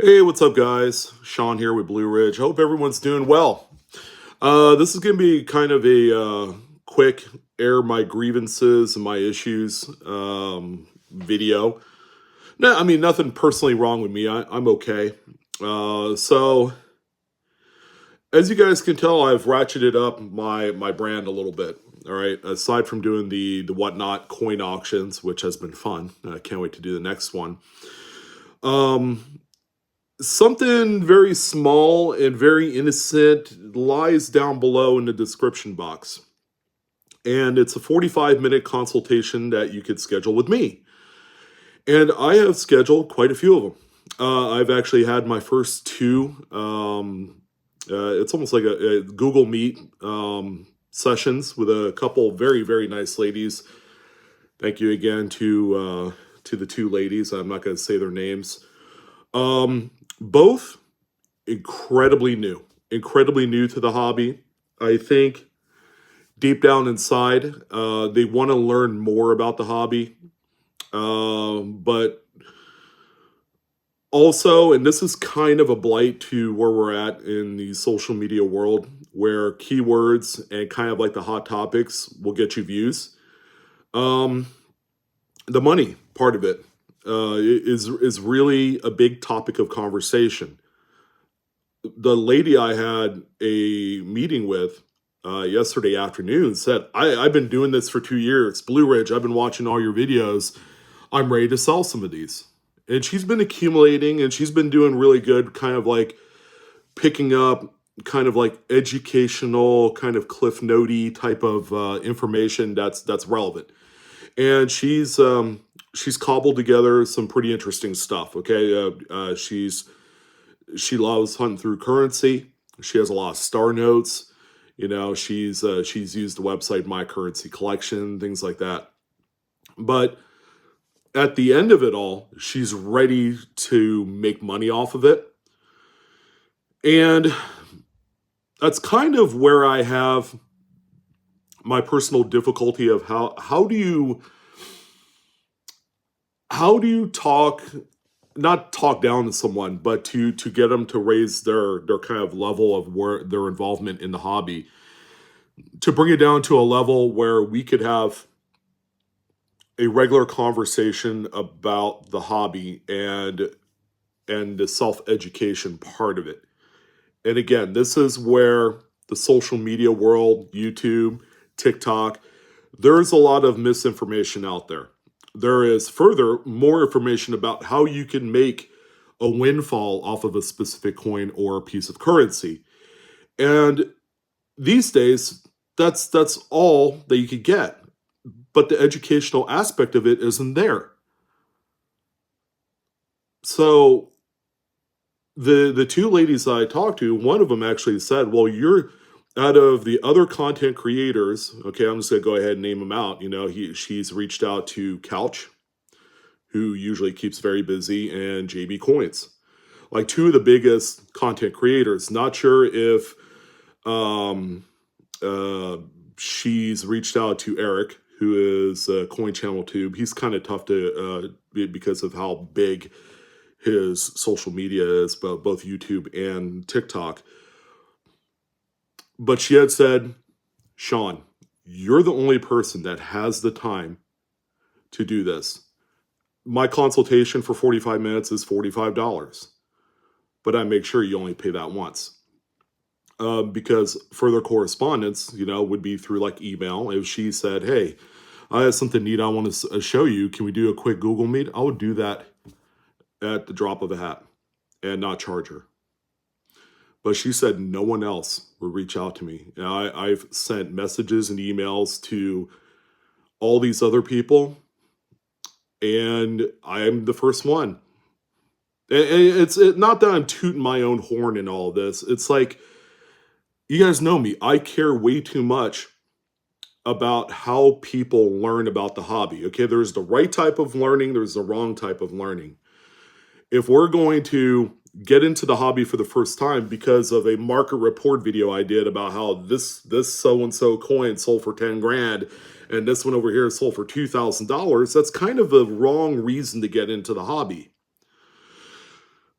Hey, what's up, guys? Sean here with Blue Ridge. Hope everyone's doing well. This is going to be kind of a quick air my grievances and my issues video. No, I mean, nothing personally wrong with me. I'm okay. So, as you guys can tell, I've ratcheted up my brand a little bit. All right. Aside from doing the whatnot coin auctions, which has been fun. I can't wait to do the next one. Something very small and very innocent lies down below in the description box. And it's a 45-minute consultation that you could schedule with me. And I have scheduled quite a few of them. I've actually had my first two. It's almost like a Google Meet sessions with a couple very, very nice ladies. Thank you again to the two ladies. I'm not going to say their names. Both incredibly new to the hobby. I think deep down inside, they want to learn more about the hobby. But also, and this is kind of a blight to where we're at in the social media world, where keywords and kind of like the hot topics will get you views. The money part of it is really a big topic of conversation. The lady I had a meeting with yesterday afternoon said, I've been doing this for 2 years. Blue Ridge, I've been watching all your videos. I'm ready to sell some of these. And she's been accumulating and she's been doing really good, kind of like picking up kind of like educational, kind of cliff notey type of information that's relevant. And she's cobbled together some pretty interesting stuff. Okay, she loves hunting through currency. She has a lot of star notes. You know, she's used the website My Currency Collection, things like that. But at the end of it all, she's ready to make money off of it. And that's kind of where I have my personal difficulty of how do you talk, not talk down to someone, but to get them to raise their kind of level of where their involvement in the hobby, to bring it down to a level where we could have a regular conversation about the hobby and the self-education part of it. And again, this is where the social media world, YouTube, TikTok, there's a lot of misinformation out there. There is further more information about how you can make a windfall off of a specific coin or a piece of currency. And these days, that's all that you could get. But the educational aspect of it isn't there. So the two ladies I talked to, one of them actually said, well, you're out of the other content creators, okay, I'm just gonna go ahead and name them out. You know, she's reached out to Couch, who usually keeps very busy, and JB Coins, like two of the biggest content creators. Not sure if she's reached out to Eric, who is Coin Channel Tube. He's kind of tough to because of how big his social media is, both YouTube and TikTok. But she had said, Sean, you're the only person that has the time to do this. My consultation for 45 minutes is $45, but I make sure you only pay that once. Because further correspondence, you know, would be through like email. If she said, hey, I have something neat I want to show you, can we do a quick Google Meet? I would do that at the drop of a hat and not charge her. But she said no one else would reach out to me. And I've sent messages and emails to all these other people, and I'm the first one. And it's not that I'm tooting my own horn in all this. It's like, you guys know me. I care way too much about how people learn about the hobby. Okay, there's the right type of learning, there's the wrong type of learning. If we're going to get into the hobby for the first time because of a market report video I did about how this so-and-so coin sold for 10 grand and this one over here sold for $2,000, that's kind of the wrong reason to get into the hobby.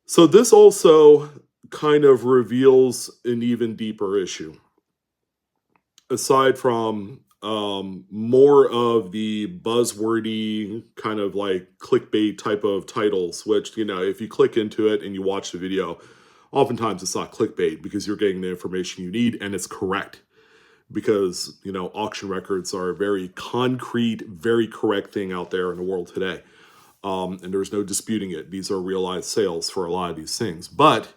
So this also kind of reveals an even deeper issue. Aside from more of the buzzwordy kind of like clickbait type of titles, which, if you click into it and you watch the video, oftentimes it's not clickbait because you're getting the information you need and it's correct. Because, auction records are a very concrete, very correct thing out there in the world today. And there's no disputing it. These are realized sales for a lot of these things. But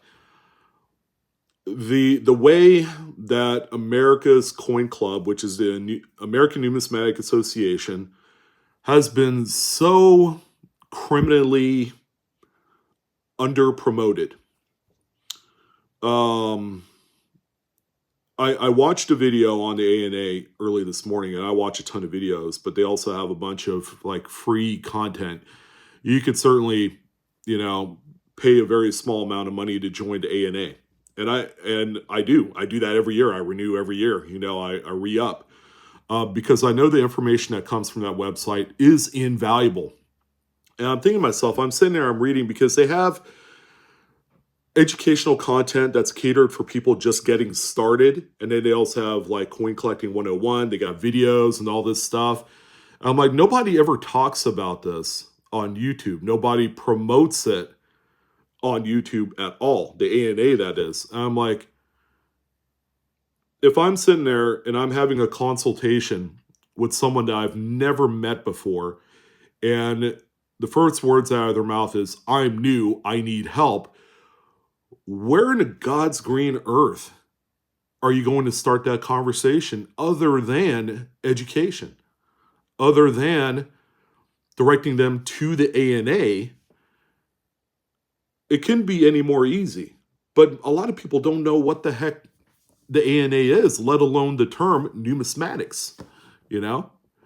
the way that America's Coin Club, which is the American Numismatic Association, has been so criminally under promoted. I watched a video on the ANA early this morning, and I watch a ton of videos, but they also have a bunch of like free content. You could certainly, pay a very small amount of money to join the ANA. And I do that every year. I renew every year. I re-up because I know the information that comes from that website is invaluable. And I'm thinking to myself, I'm sitting there, I'm reading because they have educational content that's catered for people just getting started. And then they also have like Coin Collecting 101. They got videos and all this stuff. I'm like, nobody ever talks about this on YouTube. Nobody promotes it on YouTube at all. The ANA, that is. And I'm like, if I'm sitting there and I'm having a consultation with someone that I've never met before, and the first words out of their mouth is, I'm new, I need help, where in God's green earth are you going to start that conversation other than education? Other than directing them to the ANA? It couldn't be any more easy. But a lot of people don't know what the heck the ANA is, let alone the term numismatics,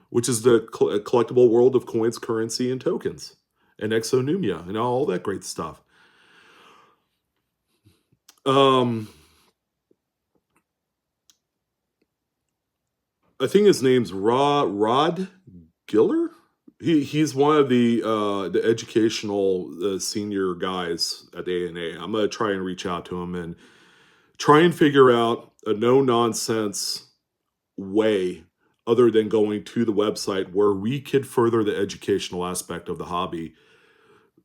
which is the collectible world of coins, currency, and tokens, and exonumia, and all that great stuff. I think his name's Rod Giller. He's one of the educational senior guys at the ANA. I'm gonna try and reach out to him and try and figure out a no nonsense way other than going to the website where we could further the educational aspect of the hobby,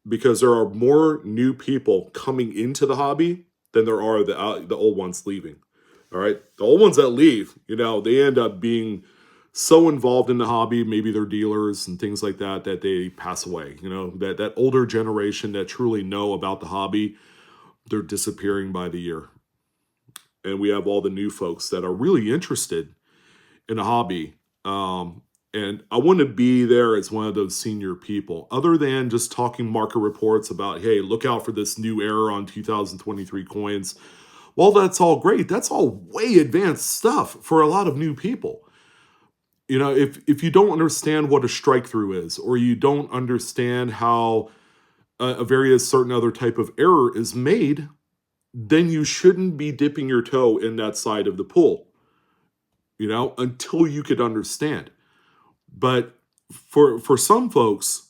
because there are more new people coming into the hobby than there are the old ones leaving. All right, the old ones that leave, they end up being so involved in the hobby, maybe they're dealers and things like that, that they pass away. That older generation that truly know about the hobby, they're disappearing by the year. And we have all the new folks that are really interested in a hobby. And I want to be there as one of those senior people, other than just talking market reports about, hey, look out for this new error on 2023 coins. Well, that's all great. That's all way advanced stuff for a lot of new people. If you don't understand what a strike through is, or you don't understand how a various certain other type of error is made, then you shouldn't be dipping your toe in that side of the pool, until you could understand. But for some folks,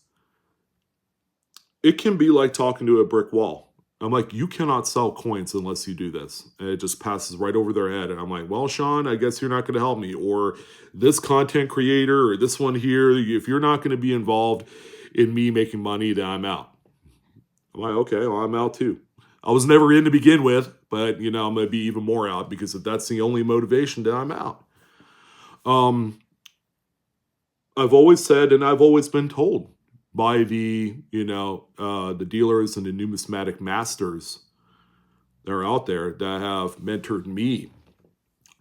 it can be like talking to a brick wall. I'm like, you cannot sell coins unless you do this. And it just passes right over their head. And I'm like, well, Sean, I guess you're not going to help me. Or this content creator or this one here, if you're not going to be involved in me making money, then I'm out. I'm like, okay, well, I'm out too. I was never in to begin with, but, I'm going to be even more out, because if that's the only motivation, then I'm out. I've always said, and I've always been told by the dealers and the numismatic masters that are out there that have mentored me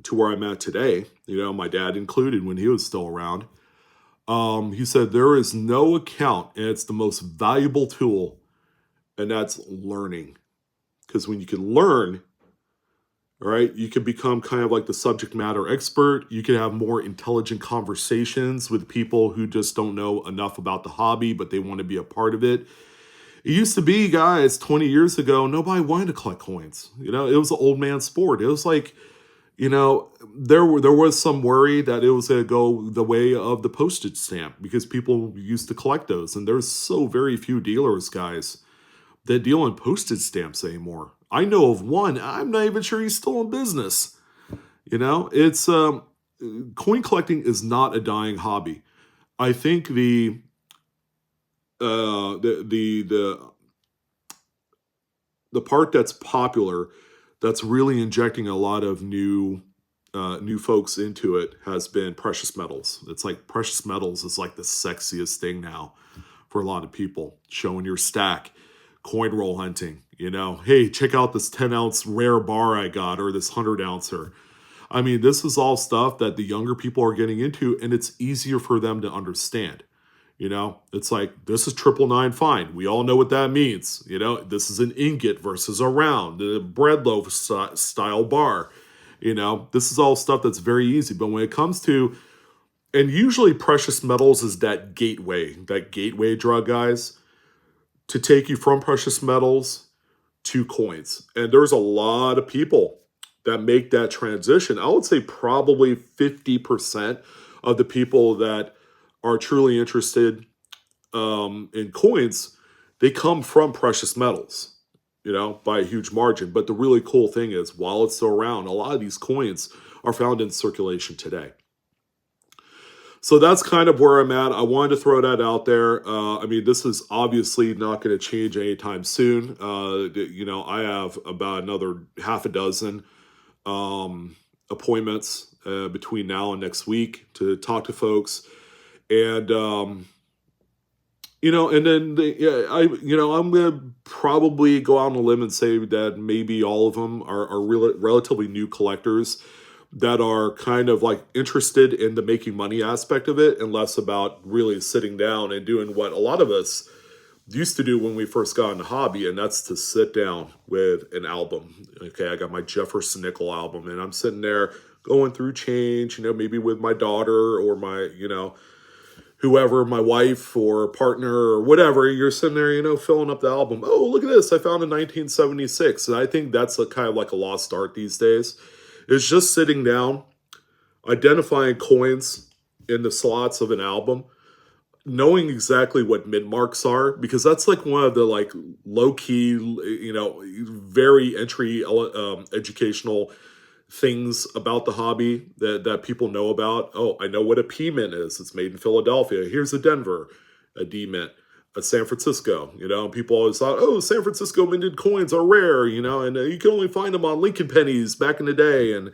to where I'm at today, my dad included when he was still around. He said, there is no account, and it's the most valuable tool, and that's learning. Because when you can learn, all right, you can become kind of like the subject matter expert. You can have more intelligent conversations with people who just don't know enough about the hobby, but they want to be a part of it. It used to be, guys, 20 years ago, nobody wanted to collect coins. It was an old man sport. It was like, there was some worry that it was going to go the way of the postage stamp, because people used to collect those. And there's so very few dealers, guys, that deal in postage stamps anymore. I know of one. I'm not even sure he's still in business. You know, it's coin collecting is not a dying hobby. I think the part that's popular, that's really injecting a lot of new folks into it, has been precious metals. It's like precious metals is like the sexiest thing now for a lot of people. Showing your stack, coin roll hunting. You know, hey, check out this 10-ounce rare bar I got, or this 100-ouncer. I mean, this is all stuff that the younger people are getting into, and it's easier for them to understand. You know, it's like, this is 999 fine. We all know what that means. You know, this is an ingot versus a round, the bread loaf style bar. You know, this is all stuff that's very easy. But when it comes to, and usually precious metals is that gateway drug, guys, to take you from precious metals to coins. And there's a lot of people that make that transition. I would say probably 50% of the people that are truly interested in coins, they come from precious metals, you know, by a huge margin. But the really cool thing is, while it's still around, a lot of these coins are found in circulation today. So that's kind of where I'm at. I wanted to throw that out there. I mean, this is obviously not going to change anytime soon. You know, I have about another half a dozen appointments between now and next week to talk to folks. And, you know, and then I'm going to probably go out on a limb and say that maybe all of them are relatively new collectors that are kind of like interested in the making money aspect of it, and less about really sitting down and doing what a lot of us used to do when we first got in the hobby, and that's to sit down with an album. Okay, I got my Jefferson Nickel album, and I'm sitting there going through change, you know, maybe with my daughter or my, you know, whoever, my wife or partner or whatever. You're sitting there, you know, filling up the album. Oh, look at this, I found in 1976. And I think that's a kind of like a lost art these days. It's just sitting down, identifying coins in the slots of an album, knowing exactly what mint marks are, because that's like one of the like low key, you know, very entry educational things about the hobby that people know about. Oh, I know what a P mint is. It's made in Philadelphia. Here's a Denver, a D mint, a San Francisco. You know, people always thought, oh, San Francisco minted coins are rare, you know, and you can only find them on Lincoln pennies back in the day. And,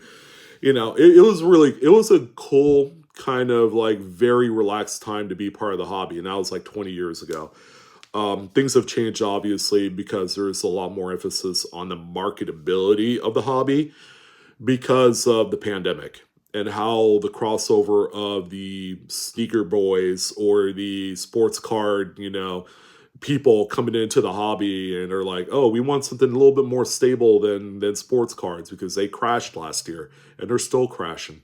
you know, it was a cool kind of like very relaxed time to be part of the hobby. And that was like 20 years ago. Things have changed, obviously, because there's a lot more emphasis on the marketability of the hobby because of the pandemic and how the crossover of the sneaker boys or the sports card, you know, people coming into the hobby and are like, oh, we want something a little bit more stable than sports cards because they crashed last year and they're still crashing.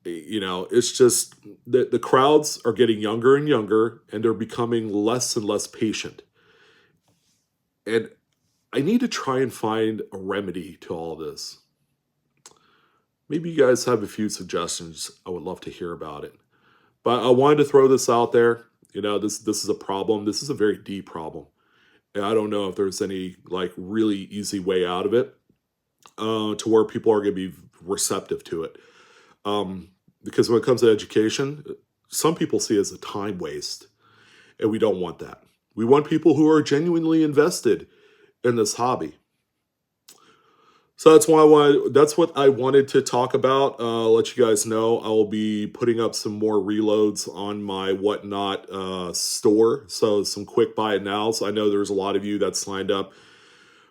You know, it's just the crowds are getting younger and younger, and they're becoming less and less patient. And I need to try and find a remedy to all this. Maybe you guys have a few suggestions. I would love to hear about it. But I wanted to throw this out there. You know, this is a problem. This is a very deep problem. And I don't know if there's any like really easy way out of it to where people are going to be receptive to it. Because when it comes to education, some people see it as a time waste. And we don't want that. We want people who are genuinely invested in this hobby. So that's what I wanted to talk about. Let you guys know I will be putting up some more reloads on my Whatnot store. So some quick buy it nows. I know there's a lot of you that signed up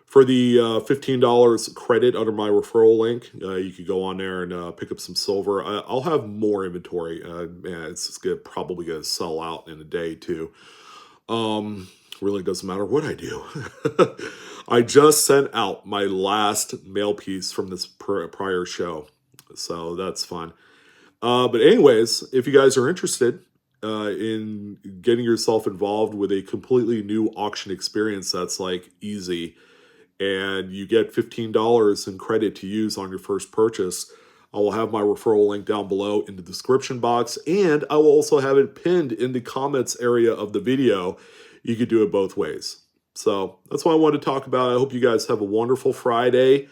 for the $15 credit under my referral link. You could go on there and pick up some silver. I'll have more inventory. Man, it's probably going to sell out in a day too. Really doesn't matter what I do. I just sent out my last mail piece from this prior show. So that's fun. But anyways, if you guys are interested in getting yourself involved with a completely new auction experience that's like easy, and you get $15 in credit to use on your first purchase, I will have my referral link down below in the description box, and I will also have it pinned in the comments area of the video. You could do it both ways. So that's what I wanted to talk about. I hope you guys have a wonderful Friday.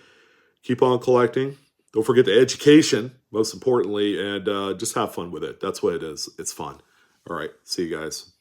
Keep on collecting. Don't forget the education, most importantly, and just have fun with it. That's what it is. It's fun. All right. See you guys.